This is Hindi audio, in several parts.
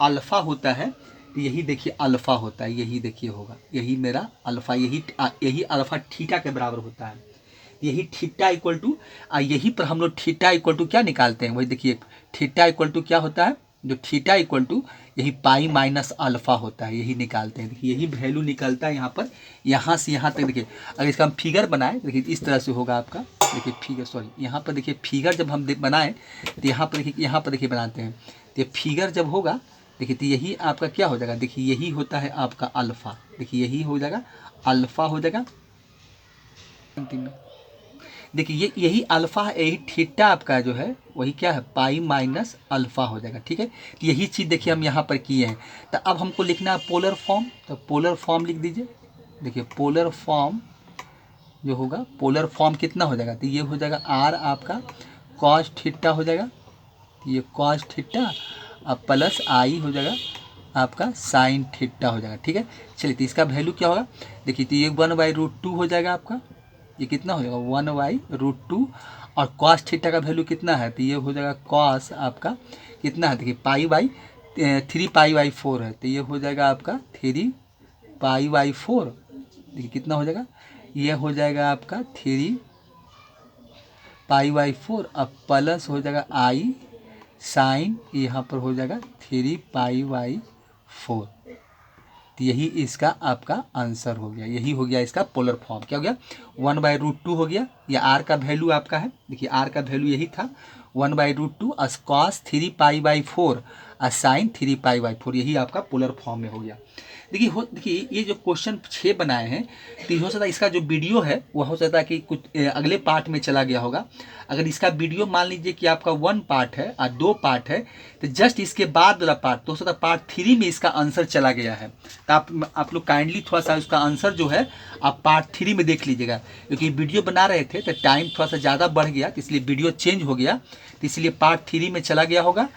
अल्फ़ा होता है तो यही देखिए अल्फ़ा होता है, यही देखिए होगा, यही मेरा अल्फ़ा, यही अल्फ़ा थीटा के बराबर होता है। यही थीटा इक्वल टू, यही पर हम लोग थीटा इक्वल टू क्या निकालते हैं, वही देखिए थीटा इक्वल टू क्या होता है, जो थीटा इक्वल टू यही पाई माइनस अल्फ़ा होता है, यही निकालते हैं। देखिए यही वैल्यू निकलता है यहाँ पर, यहाँ से यहाँ तक। देखिए अगर इसका हम फिगर बनाए देखिए इस तरह से होगा आपका। देखिए फिगर, सॉरी यहाँ पर देखिए फिगर जब हम बनाएं तो यहाँ पर देखिए, यहाँ पर देखिए बनाते हैं तो ये फिगर जब होगा देखिए तो यही आपका क्या हो जाएगा, देखिए यही होता है आपका अल्फ़ा। देखिए यही हो जाएगा अल्फ़ा हो जाएगा। देखिए ये यही अल्फ़ा है, यही थीटा आपका जो है वही क्या है, पाई माइनस अल्फ़ा हो जाएगा। ठीक है, तो यही चीज़ देखिए हम यहाँ पर किए हैं। तो अब हमको लिखना है पोलर फॉर्म, तो पोलर फॉर्म लिख दीजिए। देखिए पोलर फॉर्म जो होगा, पोलर फॉर्म कितना हो जाएगा, तो ये हो जाएगा आर आपका कॉस थीटा हो जाएगा, तो ये कॉस थीटा अब प्लस आई हो जाएगा आपका साइन थीटा हो जाएगा। ठीक है, चलिए तो इसका वैल्यू क्या होगा, देखिए तो ये 1/√2 हो जाएगा आपका, ये कितना हो जाएगा 1/√2। और कॉस थीटा का वैल्यू कितना है, तो ये हो जाएगा कॉस आपका कितना है, देखिए पाई/3 पाई/4 है, तो ये हो जाएगा आपका 3 पाई/4। देखिए कितना हो जाएगा, ये हो जाएगा आपका 3 पाई/4, अब प्लस हो जाएगा आई साइन, यहाँ पर हो जाएगा 3 पाई/4। तो यही इसका आपका आंसर हो गया, यही हो गया इसका पोलर फॉर्म। क्या हो गया, 1/√2 हो गया। या आर का वैल्यू आपका है, देखिए आर का वैल्यू यही था 1/√2 कॉस 3 पाई/4 साइन 3 पाई/4, यही आपका पोलर फॉर्म में हो गया। देखिए ये जो क्वेश्चन 6 बनाए हैं तो हो सकता है इसका जो वीडियो है वो हो सकता है कि कुछ अगले पार्ट में चला गया होगा। अगर इसका वीडियो मान लीजिए कि आपका 1 पार्ट है और 2 पार्ट है, तो जस्ट इसके बाद वाला पार्ट तो हो सकता है पार्ट 3 में इसका आंसर चला गया है। तो आप लोग काइंडली थोड़ा सा उसका आंसर जो है आप पार्ट 3 में देख लीजिएगा, क्योंकि वीडियो बना रहे थे तो टाइम थोड़ा सा ज़्यादा बढ़ गया, तो इसलिए वीडियो चेंज हो गया, तो इसलिए पार्ट 3 में चला गया होगा।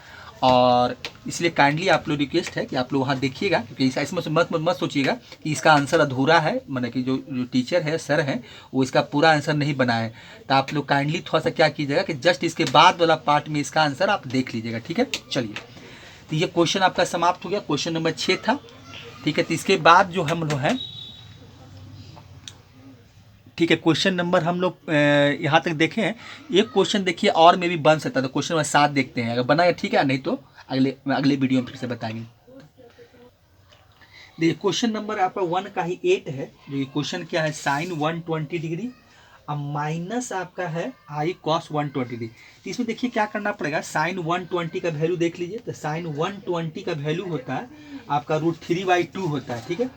और इसलिए काइंडली आप लोग रिक्वेस्ट है कि आप लोग वहाँ देखिएगा, क्योंकि इसमें मत सोचिएगा कि इसका आंसर अधूरा है, मतलब कि जो टीचर है सर हैं वो इसका पूरा आंसर नहीं बनाए। तो आप लोग काइंडली थोड़ा सा क्या कीजिएगा कि जस्ट इसके बाद वाला पार्ट में इसका आंसर आप देख लीजिएगा। ठीक है, चलिए तो ये क्वेश्चन आपका समाप्त हो गया, क्वेश्चन नंबर 6 था। ठीक है, तो इसके बाद जो हम लोग हैं, ठीक है, क्वेश्चन नंबर हम लोग यहाँ तक देखे हैं। एक क्वेश्चन देखिए और में भी बन सकता है, तो क्वेश्चन नंबर 7 देखते हैं, अगर बना ठीक है, नहीं तो अगले वीडियो में फिर से बताएंगे। देखिए क्वेश्चन नंबर आपका 1 का ही 8 है। जो क्वेश्चन क्या है, साइन 120 डिग्री अब माइनस आपका है आई कॉस 120 डिग्री। तो इसमें देखिए क्या करना पड़ेगा, साइन 120 का वैल्यू देख लीजिए। तो साइन 120 का वैल्यू होता है आपका √3/2 होता है। ठीक है,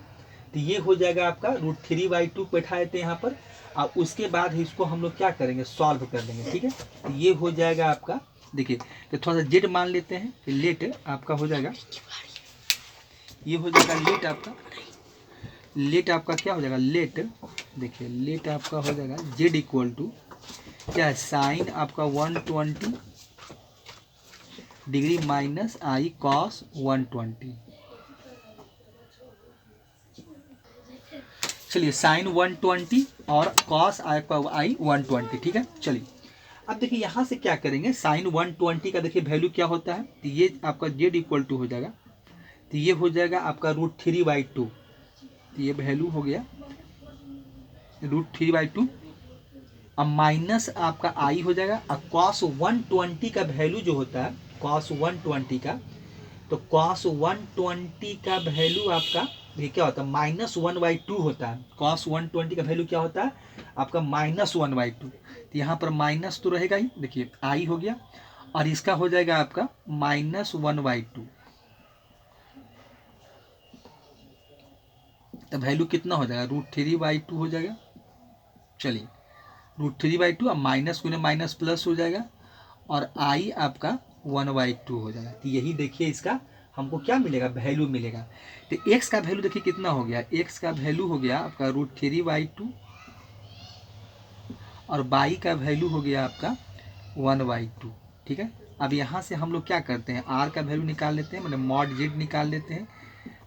तो ये हो जाएगा आपका √3/2 बैठा देते हैं यहाँ पर। और उसके बाद इसको हम लोग क्या करेंगे, सॉल्व कर देंगे। ठीक है, तो ये हो जाएगा आपका, देखिए तो थोड़ा सा जेड मान लेते हैं, फिर लेट आपका हो जाएगा, ये हो जाएगा लेट आपका, लेट आपका क्या हो जाएगा, लेट देखिए लेट आपका हो जाएगा जेड इक्वल टू क्या है, साइन आपका 120 डिग्री माइनस आई कॉस 120। चलिए साइन 120 और कॉस आपका आई 120। ठीक है, चलिए अब देखिए यहाँ से क्या करेंगे, साइन 120 का देखिए वैल्यू क्या होता है, तो ये आपका जेड इक्वल टू हो जाएगा, तो ये हो जाएगा आपका √3/2। तो ये वैल्यू हो गया √3/2। अब माइनस आपका आई हो जाएगा। अब कॉस 120 का वैल्यू जो होता है, कॉस 120 का, तो कॉस 120 का वैल्यू आपका ये क्या होता है, -1/2 होता है। कॉस 120 का वैल्यू क्या होता है आपका -1/2। तो यहाँ पर माइनस तो रहेगा ही, देखिए आई हो गया, और इसका हो जाएगा आपका -1/2। तो वैल्यू कितना हो जाएगा, √3/2 हो जाएगा। चलिए √3/2, अब माइनस को माइनस प्लस हो जाएगा, और आई आपका 1/2 हो जाएगा। तो यही देखिए इसका हमको क्या मिलेगा, वैल्यू मिलेगा। तो x का वैल्यू देखिए कितना हो गया, x का वैल्यू हो गया आपका √3/2, और y का वैल्यू हो गया आपका 1/2। ठीक है, अब यहाँ से हम लोग क्या करते हैं, r का वैल्यू निकाल लेते हैं, मतलब मॉड जेड निकाल लेते हैं।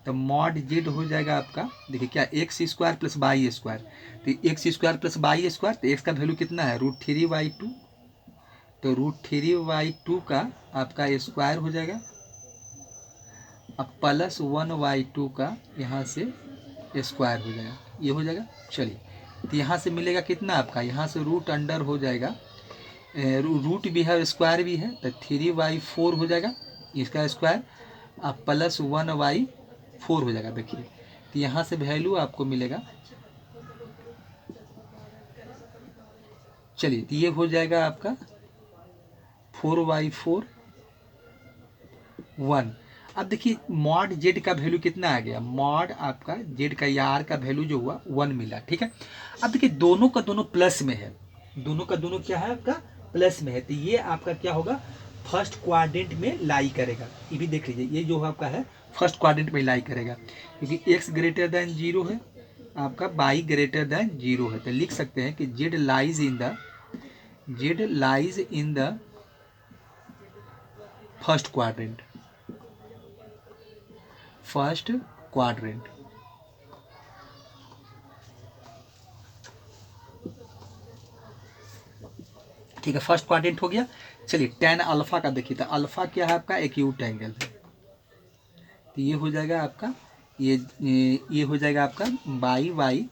तो मॉड जेड हो जाएगा आपका, देखिए क्या x² + y²। तो x² + y², तो x का वैल्यू कितना है √3/2, तो √3/2 का आपका स्क्वायर हो जाएगा, अब प्लस 1/2 का यहाँ से स्क्वायर हो जाएगा, ये हो जाएगा। चलिए तो यहाँ से मिलेगा कितना आपका, यहाँ से रूट अंडर हो जाएगा, रूट भी है स्क्वायर भी है, तो 3/4 हो जाएगा इसका स्क्वायर, अब प्लस 1/4 हो जाएगा। देखिए तो यहाँ से वैल्यू आपको मिलेगा, चलिए तो ये हो जाएगा आपका 4/4 1। अब देखिए मॉड जेड का वैल्यू कितना आ गया, मॉड आपका जेड का या आर का वैल्यू जो हुआ 1 मिला, ठीक है। अब देखिए दोनों का दोनों प्लस में है, दोनों का दोनों क्या है आपका प्लस में है, तो ये आपका क्या होगा फर्स्ट क्वाड्रेंट में लाई करेगा। ये भी देख लीजिए, ये जो आपका है फर्स्ट क्वाड्रेंट में लाई करेगा, क्योंकि x ग्रेटर दैन 0 है, आपका y ग्रेटर दैन 0 है, तो लिख सकते हैं कि z lies in the first quadrant, ठीक है, फर्स्ट क्वाड्रेंट हो गया। चलिए tan अल्फा का देखिए, तो अल्फा क्या है आपका एक्यूट एंगल है, तो ये हो जाएगा आपका ये हो जाएगा आपका बाई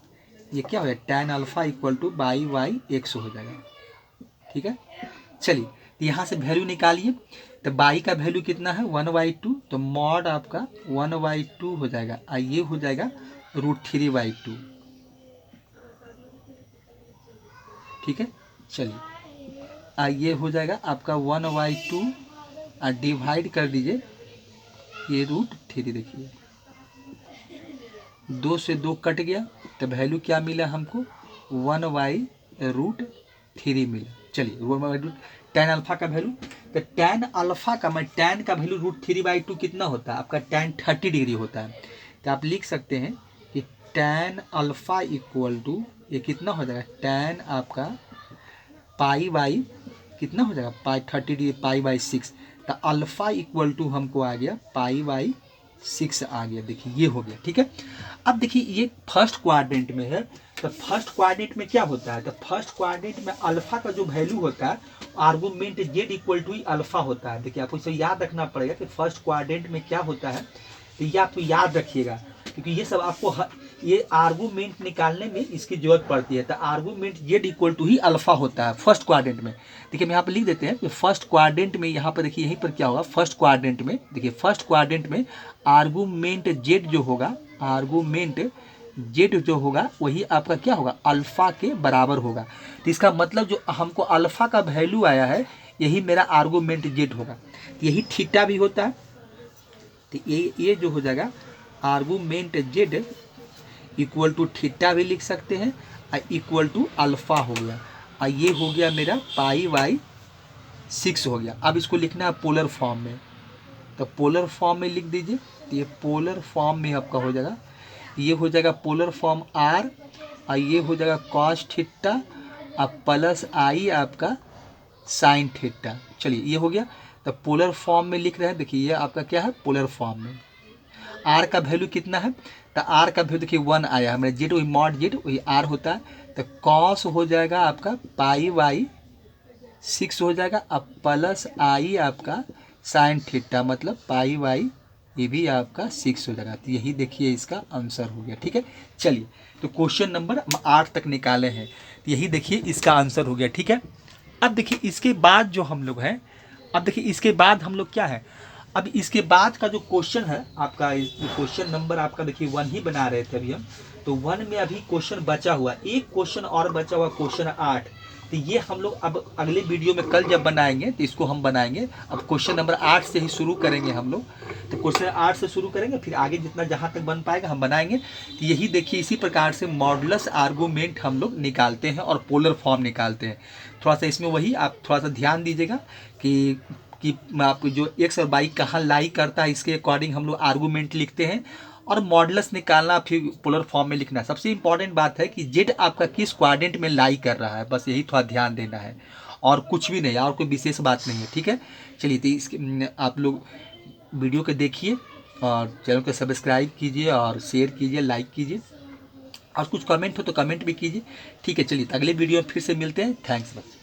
ये क्या हो जाएगा tan alpha equal two by x हो जाएगा, ठीक है। चलिए तो यहाँ से वैल्यू निकालिए, तो बाई का वैल्यू कितना है 1/2, तो मॉड आपका 1/2 हो जाएगा, और ये हो जाएगा √3/2, ठीक है। चलिए ये हो जाएगा आपका 1/2 और डिवाइड कर दीजिए ये √3, देखिए 2 से 2 कट गया, तो वैल्यू क्या मिला हमको 1/√3 मिला। चलिए tan अल्फा का वैल्यू, तो tan अल्फा का मैं tan का वैल्यू √3/2 कितना होता है आपका tan 30 डिग्री होता है, तो आप लिख सकते हैं कि tan अल्फा इक्वल टू ये कितना हो जाएगा tan आपका पाई कितना हो जाएगा पाई 30 डिग्री पाई/6, तो अल्फा इक्वल टू हमको आ गया पाई/6 आ गया, देखिए ये हो गया, ठीक है। अब देखिए ये फर्स्ट क्वाड्रेंट में है, तो फर्स्ट क्वाड्रेंट में क्या होता है, तो फर्स्ट क्वाड्रेंट में अल्फा का जो वैल्यू होता है आर्गूमेंट जेड इक्वल टू ही अल्फा होता है। देखिए आपको इसे याद रखना पड़ेगा कि फर्स्ट क्वाड्रेंट में क्या होता है, तो ये आपको याद रखिएगा, क्योंकि ये सब आपको ये आर्गूमेंट निकालने में इसकी जरूरत पड़ती है। तो आर्गूमेंट जेड इक्वल टू ही अल्फा होता है फर्स्ट क्वाड्रेंट में। देखिए हम यहाँ पर लिख देते हैं कि फर्स्ट क्वाड्रेंट में, यहाँ पर देखिए यहीं पर क्या होगा फर्स्ट क्वाड्रेंट में, देखिए फर्स्ट क्वाड्रेंट में आर्गूमेंट जेड जो होगा, आर्गूमेंट जेड जो होगा वही आपका क्या होगा अल्फा के बराबर होगा। तो इसका मतलब जो हमको अल्फा का वैल्यू आया है यही मेरा आर्गूमेंट जेड होगा, तो यही थीटा भी होता है, तो ये जो हो जाएगा argument Z equal to theta भी लिख सकते हैं, और इक्वल टू अल्फा हो गया, और ये हो गया मेरा पाई/6 हो गया। अब इसको लिखना है पोलर फॉर्म में, तो पोलर फॉर्म में लिख दीजिए, तो ये पोलर फॉर्म में आपका हो जाएगा, ये हो जाएगा पोलर फॉर्म आर, और ये हो जाएगा कॉस थीटा और प्लस आई आपका साइन थीटा। चलिए ये हो गया, तो पोलर फॉर्म में लिख रहे हैं, देखिए ये आपका क्या है पोलर फॉर्म में। आर का वैल्यू कितना है, तो आर का वैल्यू देखिए 1 आया है, मेरा जेड वही मॉड जेड वही आर होता है, तो कॉस हो जाएगा आपका पाई/6 हो जाएगा, अब प्लस आई आपका साइन थीटा मतलब पाई/ ये भी आपका 6 हो जाएगा। तो यही देखिए इसका आंसर हो गया, ठीक है। चलिए तो क्वेश्चन नंबर 8 तक निकाले हैं, तो यही देखिए इसका आंसर हो गया, ठीक है। अब देखिए इसके बाद जो हम लोग हैं, अब देखिए इसके बाद हम लोग क्या है, अब इसके बाद का जो क्वेश्चन है आपका, क्वेश्चन नंबर आपका देखिए 1 ही बना रहे थे अभी हम, तो 1 में अभी क्वेश्चन बचा हुआ, एक क्वेश्चन और बचा हुआ क्वेश्चन 8, तो ये हम लोग अब अगले वीडियो में कल जब बनाएंगे तो इसको हम बनाएंगे। अब क्वेश्चन नंबर 8 से ही शुरू करेंगे हम लोग, तो क्वेश्चन 8 से शुरू करेंगे, फिर आगे जितना जहाँ तक बन पाएगा हम बनाएंगे। तो यही देखिए इसी प्रकार से मॉडुलस आर्गूमेंट हम लोग निकालते हैं और पोलर फॉर्म निकालते हैं। थोड़ा सा इसमें वही आप थोड़ा सा ध्यान दीजिएगा कि आपको जो एक्स और वाई कहाँ लाई करता है इसके अकॉर्डिंग हम लोग आर्गूमेंट लिखते हैं, और मॉडुलस निकालना फिर पोलर फॉर्म में लिखना। सबसे इंपॉर्टेंट बात है कि जेड आपका किस क्वाड्रेंट में लाई कर रहा है, बस यही थोड़ा ध्यान देना है, और कुछ भी नहीं, और कोई विशेष बात नहीं है, ठीक है। चलिए तो इसके आप लोग वीडियो को देखिए और चैनल को सब्सक्राइब कीजिए और शेयर कीजिए, लाइक कीजिए, और कुछ कमेंट हो तो कमेंट भी कीजिए, ठीक है। चलिए तो अगले वीडियो में फिर से मिलते हैं, थैंक्स बच्चे।